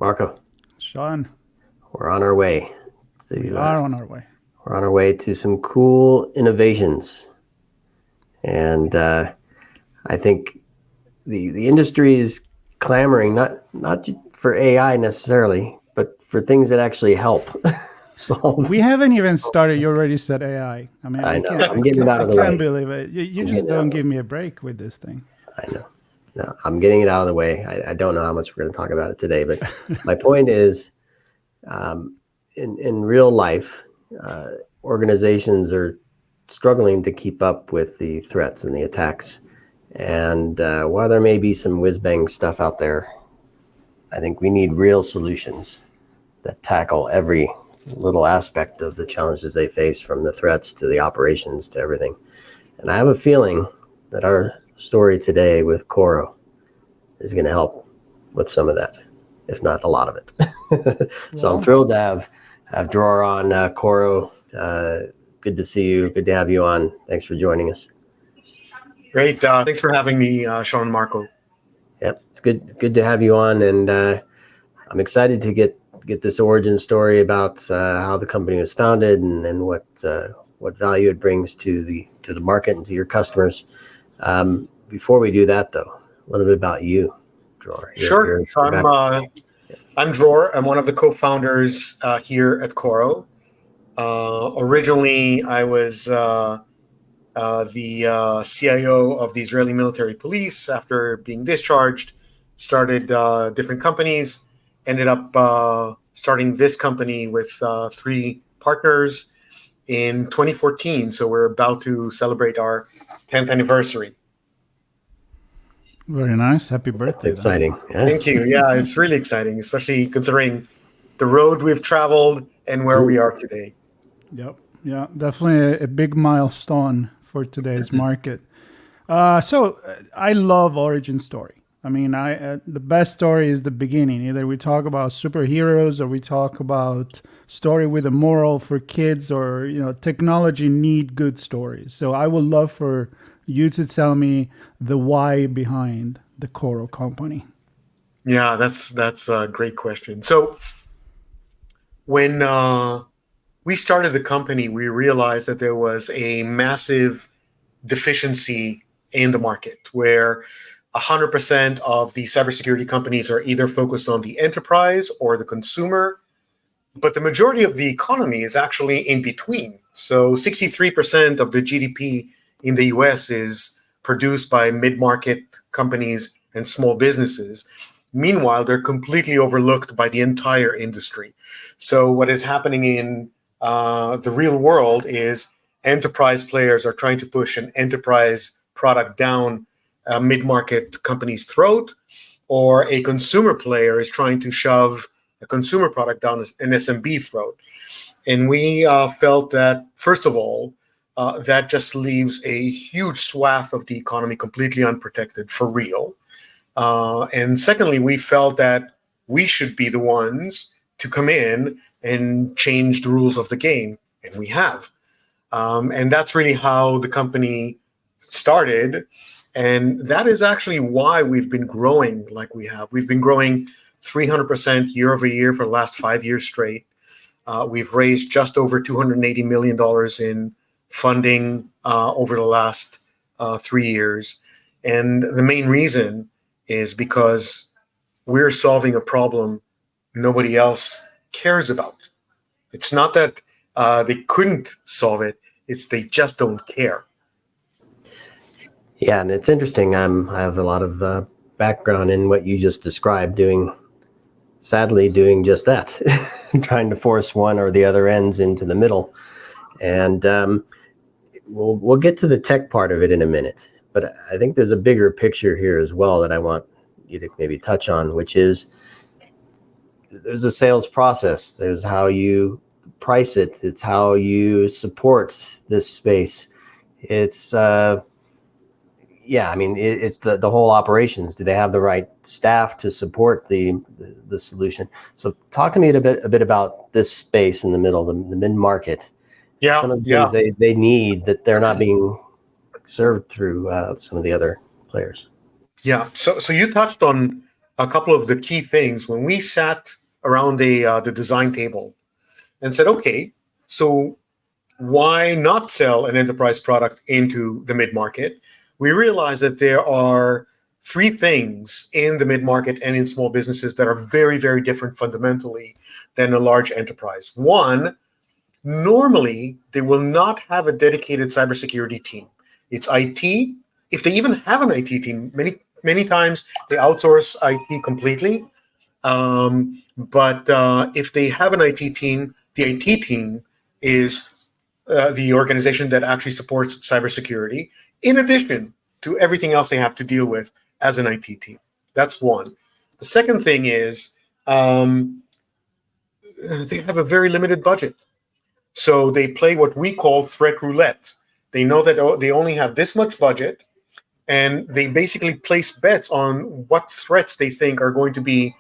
Marco, Sean, we're on our way we to are on our way. we're on our way to some cool innovations, and I think the industry is clamoring not for AI necessarily, but for things that actually help solve. We haven't even started. You already said AI. I mean, I I know. can't. I'm getting it out I of the can't way. believe it. You I'm just getting it out don't of the give way. me a break with this thing. I know. No, I'm getting it out of the way. I don't know how much we're going to talk about it today, but my point is, in real life, organizations are struggling to keep up with the threats and the attacks. And while there may be some whiz bang stuff out there, I think we need real solutions that tackle every little aspect of the challenges they face, from the threats to the operations to everything. And I have a feeling that our story today with Coro is going to help with some of that, if not a lot of it. So I'm thrilled to have Dror on. Coro, good to see you. Good to have you on. Thanks for joining us. Great. Thanks for having me, Sean and Marco. Yep, it's good to have you on, and I'm excited to get this origin story about how the company was founded and what value it brings to the market and to your customers. Before we do that, though, a little bit about you, Dror. Sure. So I'm Dror. I'm one of the co-founders here at Coro. Originally, I was the CIO of the Israeli military police. After being discharged, started different companies. Ended up starting this company with three partners in 2014. So we're about to celebrate our 10th anniversary. Very nice. Happy birthday. That's exciting. Yeah. Thank you. Yeah, it's really exciting, especially considering the road we've traveled and where we are today. Yep. Yeah, definitely a big milestone for today's market. So I love origin story. I mean, the best story is the beginning. Either we talk about superheroes or we talk about story with a moral for kids, or technology need good stories. So I would love for you to tell me the why behind the Coro company. Yeah, that's a great question. So when we started the company, we realized that there was a massive deficiency in the market where 100% of the cybersecurity companies are either focused on the enterprise or the consumer, but the majority of the economy is actually in between. So 63% of the GDP in the US is produced by mid-market companies and small businesses. Meanwhile, they're completely overlooked by the entire industry. So what is happening in the real world is enterprise players are trying to push an enterprise product down a mid-market company's throat, or a consumer player is trying to shove a consumer product down an SMB throat. And we felt that, first of all, that just leaves a huge swath of the economy completely unprotected for real. And secondly, we felt that we should be the ones to come in and change the rules of the game, and we have. And that's really how the company started. And that is actually why we've been growing like we have. We've been growing 300% year over year for the last 5 years straight. We've raised just over $280 million in funding over the last 3 years. And the main reason is because we're solving a problem nobody else cares about. It's not that they couldn't solve it, it's they just don't care. Yeah, and it's interesting. I have a lot of background in what you just described, sadly doing just that, trying to force one or the other ends into the middle. And we'll get to the tech part of it in a minute, but I think there's a bigger picture here as well that I want you to maybe touch on, which is there's a sales process. There's how you price it. It's how you support this space. It's it's the whole operations. Do they have the right staff to support the solution? So talk to me a bit about this space in the middle, the mid-market. Yeah, some of the things they need that they're not being served through some of the other players. Yeah. So you touched on a couple of the key things when we sat around the design table and said, okay, so why not sell an enterprise product into the mid-market? We realized that there are three things in the mid-market and in small businesses that are very, very different fundamentally than a large enterprise. One, normally they will not have a dedicated cybersecurity team. It's IT. If they even have an IT team, many times they outsource IT completely. But if they have an IT team, the IT team is the organization that actually supports cybersecurity, in addition to everything else they have to deal with as an IT team. That's one. The second thing is they have a very limited budget. So they play what we call threat roulette. They know that they only have this much budget, and they basically place bets on what threats they think are going to be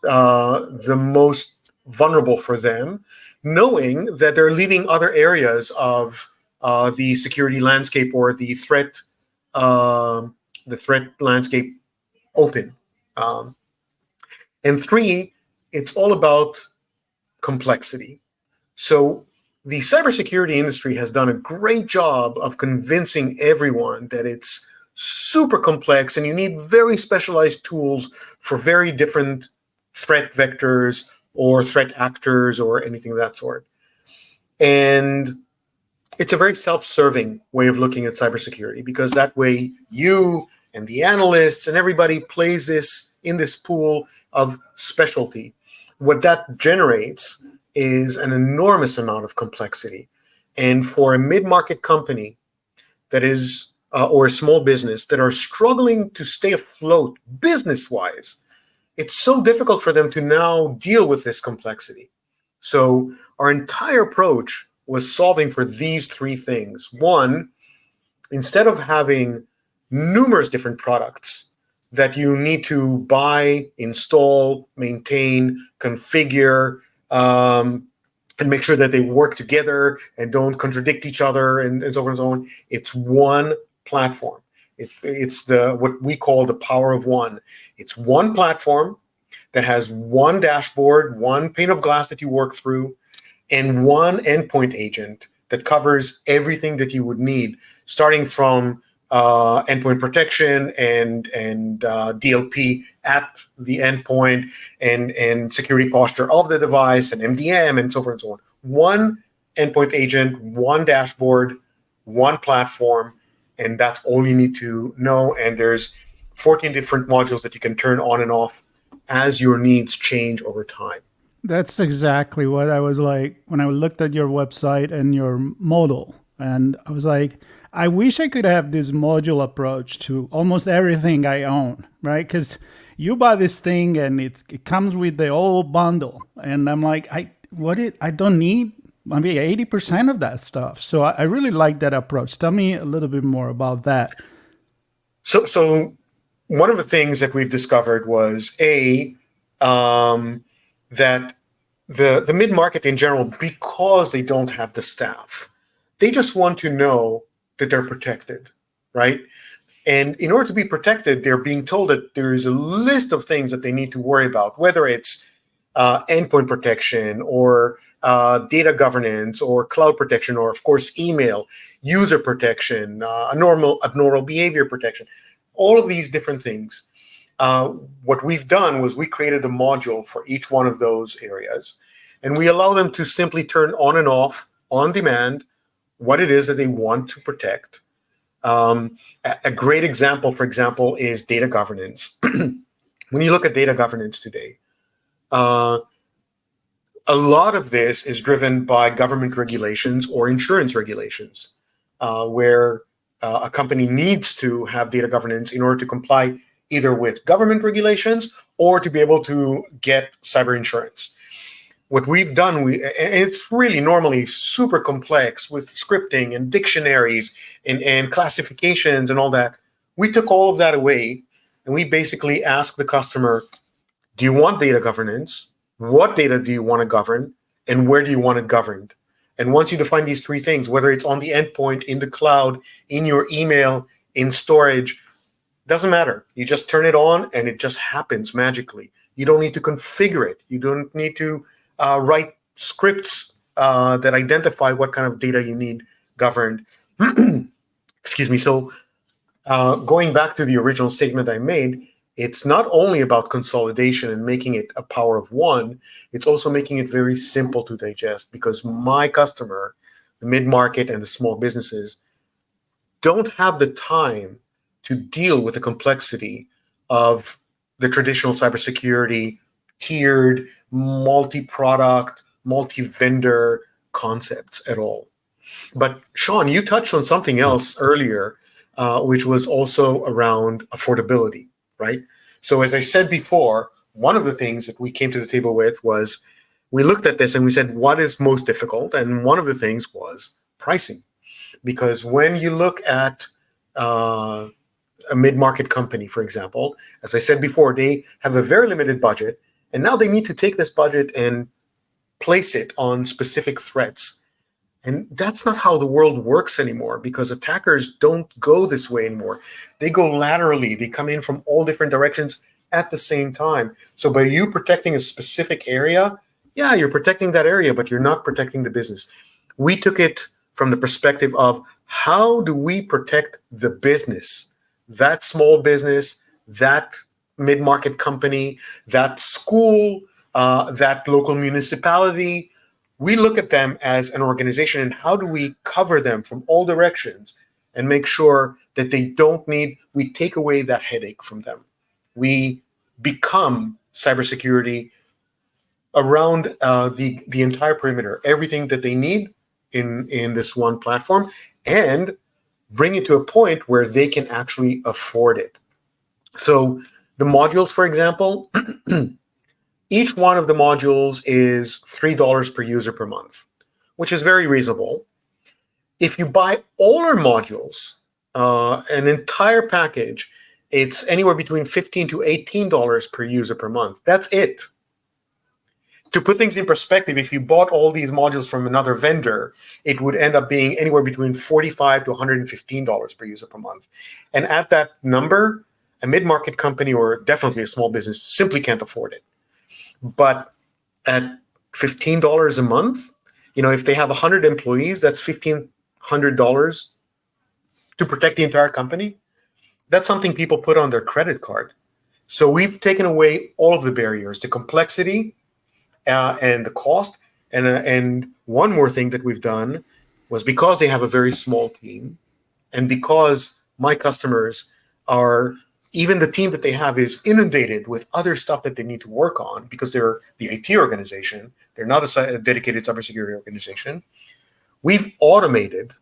the most vulnerable for them, knowing that they're leaving other areas of the security landscape or the threat landscape open. And three, it's all about complexity. So the cybersecurity industry has done a great job of convincing everyone that it's super complex and you need very specialized tools for very different threat vectors or threat actors or anything of that sort. And it's a very self-serving way of looking at cybersecurity, because that way you and the analysts and everybody plays this in this pool of specialty. What that generates is an enormous amount of complexity. And for a mid-market company that is, or a small business that are struggling to stay afloat business-wise, it's so difficult for them to now deal with this complexity. So our entire approach was solving for these three things. One, instead of having numerous different products that you need to buy, install, maintain, configure, and make sure that they work together and don't contradict each other and so on and so on, it's one platform. It's what we call the power of one. It's one platform that has one dashboard, one pane of glass that you work through, and one endpoint agent that covers everything that you would need, starting from endpoint protection and DLP at the endpoint and security posture of the device and MDM and so forth and so on. One endpoint agent, one dashboard, one platform, and that's all you need to know. And there's 14 different modules that you can turn on and off as your needs change over time. That's exactly what I was like when I looked at your website and your model. And I was like, I wish I could have this module approach to almost everything I own, right? Because you buy this thing and it comes with the whole bundle. And I'm like, I don't need maybe 80% of that stuff. So I really like that approach. Tell me a little bit more about that. So one of the things that we've discovered was that the mid-market in general, because they don't have the staff, they just want to know that they're protected, right? And in order to be protected, they're being told that there is a list of things that they need to worry about, whether it's endpoint protection or data governance or cloud protection, or of course, email, user protection, abnormal behavior protection, all of these different things. What we've done was we created a module for each one of those areas, and we allow them to simply turn on and off on demand what it is that they want to protect. A great example, for example, is data governance. When you look at data governance today, a lot of this is driven by government regulations or insurance regulations, where a company needs to have data governance in order to comply either with government regulations or to be able to get cyber insurance. What we've done, it's really normally super complex with scripting and dictionaries and classifications and all that. We took all of that away, and we basically asked the customer, do you want data governance? What data do you want to govern? And where do you want it governed? And once you define these three things, whether it's on the endpoint, in the cloud, in your email, in storage, Doesn't matter. You just turn it on and it just happens magically. You don't need to configure it. You don't need to write scripts that identify what kind of data you need governed. Excuse me. So going back to the original statement I made, it's not only about consolidation and making it a power of one, it's also making it very simple to digest, because my customer, the mid-market and the small businesses, don't have the time to deal with the complexity of the traditional cybersecurity, tiered, multi-product, multi-vendor concepts at all. But Sean, you touched on something else earlier, which was also around affordability, right? So as I said before, one of the things that we came to the table with was we looked at this and we said, what is most difficult? And one of the things was pricing. Because when you look at a mid-market company, for example, as I said before, they have a very limited budget, and now they need to take this budget and place it on specific threats. And that's not how the world works anymore, because attackers don't go this way anymore. They go laterally. They come in from all different directions at the same time. So by you protecting a specific area, yeah, you're protecting that area, but you're not protecting the business. We took it from the perspective of how do we protect the business, that small business, that mid-market company, that school, that local municipality. We look at them as an organization, and how do we cover them from all directions and make sure that they don't need, we take away that headache from them. We become cybersecurity around the entire perimeter, everything that they need in this one platform, and bring it to a point where they can actually afford it. So the modules, for example, each one of the modules is $3 per user per month, which is very reasonable. If you buy all our modules, an entire package, it's anywhere between $15 to $18 per user per month. That's it. To put things in perspective, if you bought all these modules from another vendor, it would end up being anywhere between $45 to $115 per user per month. And at that number, a mid-market company or definitely a small business simply can't afford it. But at $15 a month, if they have 100 employees, that's $1,500 to protect the entire company. That's something people put on their credit card. So we've taken away all of the barriers, the complexity, and the cost. And one more thing that we've done was, because they have a very small team, and because my customers are, even the team that they have is inundated with other stuff that they need to work on, because they're the IT organization, they're not a dedicated cybersecurity organization. We've automated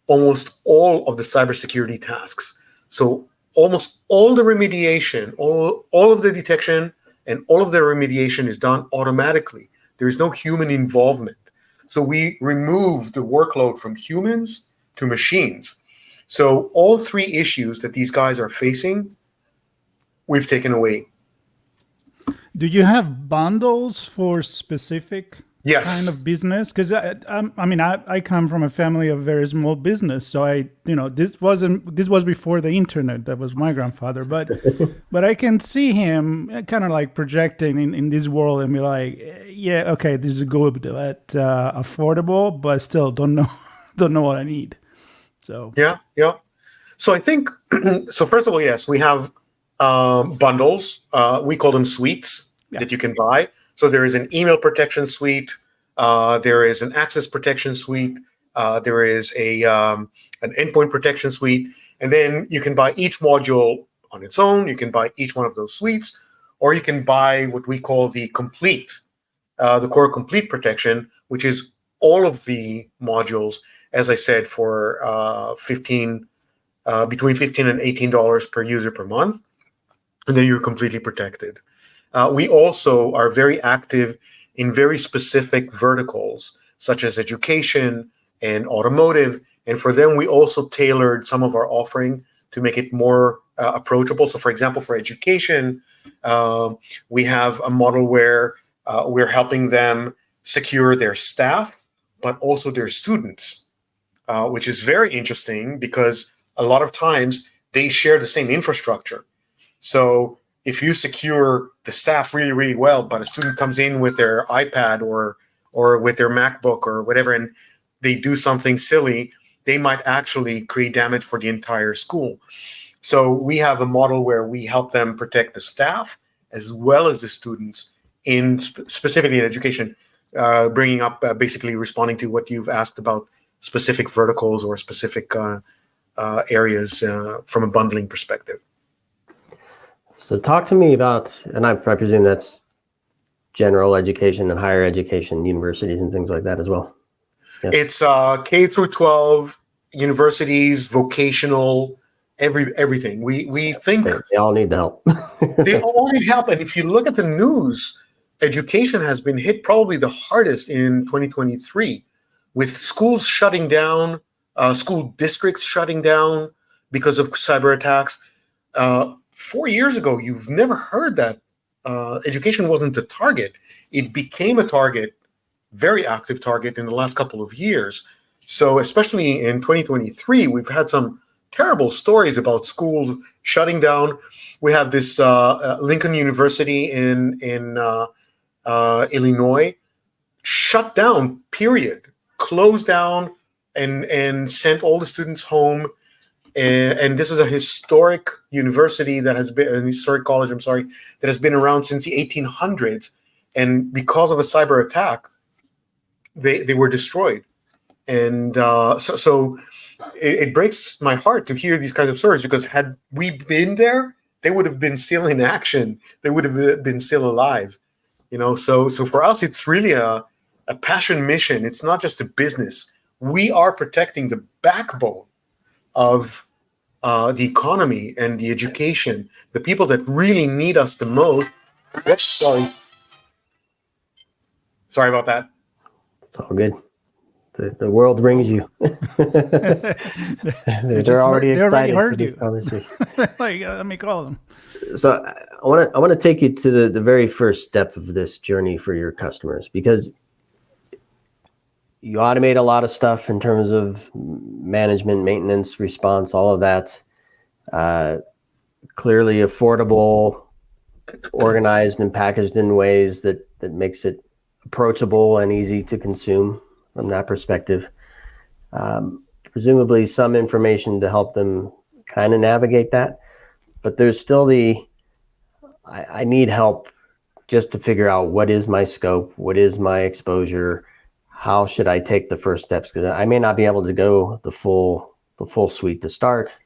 almost all of the cybersecurity tasks. So almost all the remediation, all of the detection, and all of the remediation is done automatically. There's no human involvement. So we remove the workload from humans to machines. So all three issues that these guys are facing, we've taken away. Do you have bundles for specific Yes. kind of business? Because I come from a family of very small business, so this was before the internet. That was my grandfather, but I can see him kind of like projecting in this world and be like, yeah, okay, this is good, but affordable, but still don't know what I need. So yeah. So I think so. First of all, yes, we have bundles. We call them suites that you can buy. So there is an email protection suite. There is an access protection suite. There is an endpoint protection suite. And then you can buy each module on its own. You can buy each one of those suites, or you can buy what we call the Coro complete protection, which is all of the modules, as I said, for between $15 and $18 per user per month. And then you're completely protected. We also are very active in very specific verticals, such as education and automotive. And for them, we also tailored some of our offering to make it more approachable. So, for example, for education, we have a model where we're helping them secure their staff, but also their students, which is very interesting, because a lot of times they share the same infrastructure. So if you secure the staff really, really well, but a student comes in with their iPad or with their MacBook or whatever, and they do something silly, they might actually create damage for the entire school. So we have a model where we help them protect the staff as well as the students in specifically in education, bringing up basically responding to what you've asked about specific verticals or specific areas from a bundling perspective. So talk to me about, and I presume that's general education and higher education, universities and things like that as well. Yes. It's K through 12, universities, vocational, everything. We think they all need the help. They all need help. And if you look at the news, education has been hit probably the hardest in 2023, with schools shutting down, school districts shutting down because of cyber attacks. 4 years ago, you've never heard that education wasn't a target. It became a target, very active target in the last couple of years. So especially in 2023, we've had some terrible stories about schools shutting down. We have this Lincoln University in Illinois shut down, period, closed down, and sent all the students home. And this is a historic university that has been, a historic college, I'm sorry, that has been around since the 1800s. And because of a cyber attack, they were destroyed. And so it breaks my heart to hear these kinds of stories, because had we been there, they would have been still in action. They would have been still alive. So for us, it's really a passion mission. It's not just a business. We are protecting the backbone of the economy and the education, the people that really need us the most. Sorry about that. It's all good. The world brings you. They're already excited for this conversation. Let me call them. So I want to take you to the very first step of this journey for your customers, because you automate a lot of stuff in terms of management, maintenance, response, all of that. Clearly affordable, organized and packaged in ways that makes it approachable and easy to consume from that perspective. Presumably some information to help them kind of navigate that. But there's still I need help just to figure out what is my scope, what is my exposure, how should I take the first steps? Because I may not be able to go the full suite to start.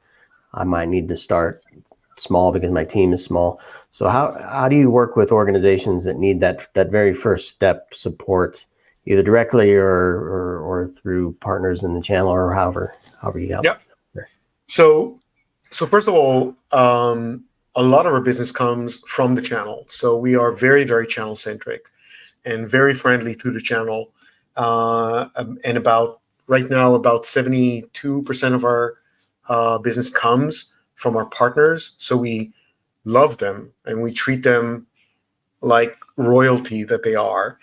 I might need to start small because my team is small. So how do you work with organizations that need that very first step support, either directly or through partners in the channel, or however you help? Yep. So first of all, a lot of our business comes from the channel. So we are very, very channel centric and very friendly to the channel. And right now, about 72% of our business comes from our partners. So we love them and we treat them like royalty that they are.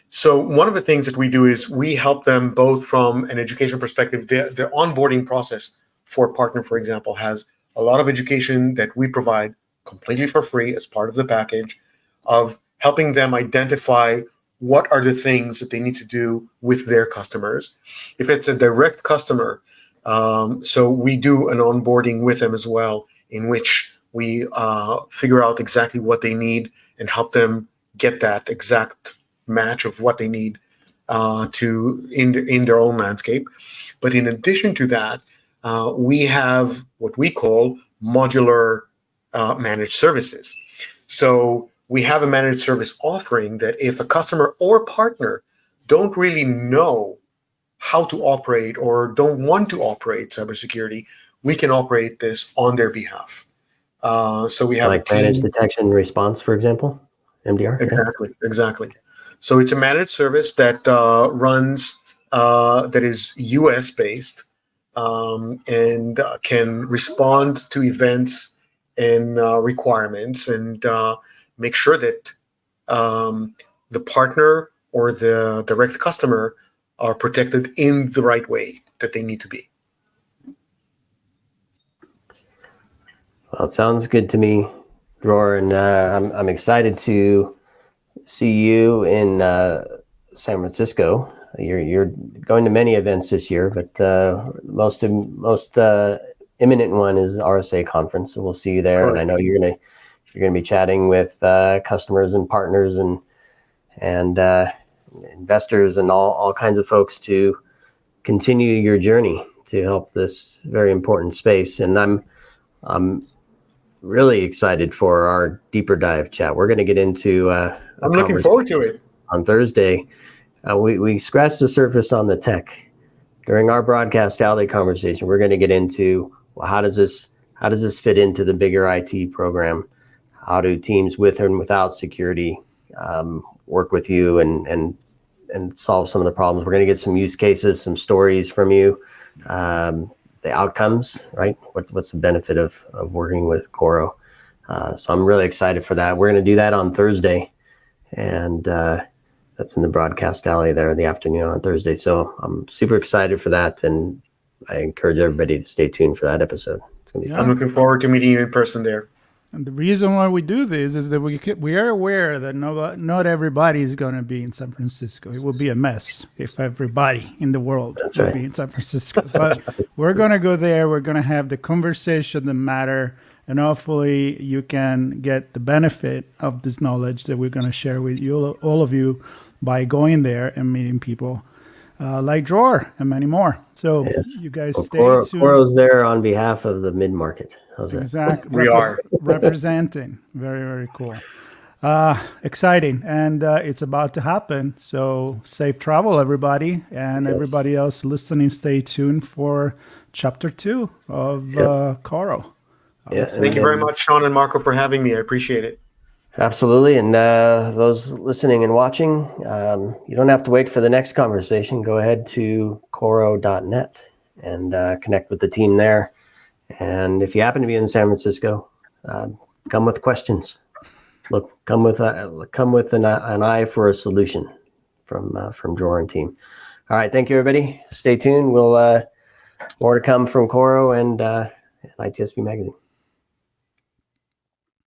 So one of the things that we do is we help them both from an education perspective. The onboarding process for a partner, for example, has a lot of education that we provide completely for free as part of the package, of helping them identify what are the things that they need to do with their customers. If it's a direct customer, so we do an onboarding with them as well, in which we figure out exactly what they need and help them get that exact match of what they need in their own landscape. But in addition to that, we have what we call modular managed services. So we have a managed service offering that if a customer or partner don't really know how to operate or don't want to operate cybersecurity, we can operate this on their behalf. So we have like managed detection and response, for example, MDR. Exactly. So it's a managed service that runs that is US based and can respond to events and requirements and make sure that the partner or the direct customer are protected in the right way that they need to be. Well, it sounds good to me, Dror, and I'm excited to see you in San Francisco. You're going to many events this year, but most imminent one is the RSA conference, so we'll see you there. Correct. And I know you're gonna be chatting with customers and partners and investors and all kinds of folks to continue your journey to help this very important space. And I'm really excited for our deeper dive chat. We're going to get into I'm looking forward to it on Thursday. We scratched the surface on the tech during our broadcast alley conversation. We're going to get into, well, how does this fit into the bigger IT program? How do teams with and without security work with you and solve some of the problems? We're going to get some use cases, some stories from you, the outcomes, right? What's the benefit of working with Coro? So I'm really excited for that. We're going to do that on Thursday, and that's in the broadcast alley there in the afternoon on Thursday. So I'm super excited for that, and I encourage everybody to stay tuned for that episode. It's going to be fun. I'm looking forward to meeting you in person there. And the reason why we do this is that we are aware that not everybody is going to be in San Francisco. It would be a mess if everybody in the world would be in San Francisco. But we're going to go there. We're going to have the conversation that matter. And hopefully you can get the benefit of this knowledge that we're going to share with you, all of you, by going there and meeting people like Dror and many more. So you guys stay tuned. Coro's there on behalf of the mid-market. How's that? Exactly. We are. Representing. Very, very cool. Exciting. And it's about to happen. So safe travel, everybody. And everybody else listening, stay tuned for chapter 2 of Coro. Yes. Thank you very much, Sean and Marco, for having me. I appreciate it. Absolutely. And those listening and watching, you don't have to wait for the next conversation. Go ahead to coro.net and connect with the team there. And if you happen to be in San Francisco, come with questions. Come with an eye for a solution from Dror and team. All right. Thank you, everybody. Stay tuned. We'll more to come from Coro and ITSP Magazine.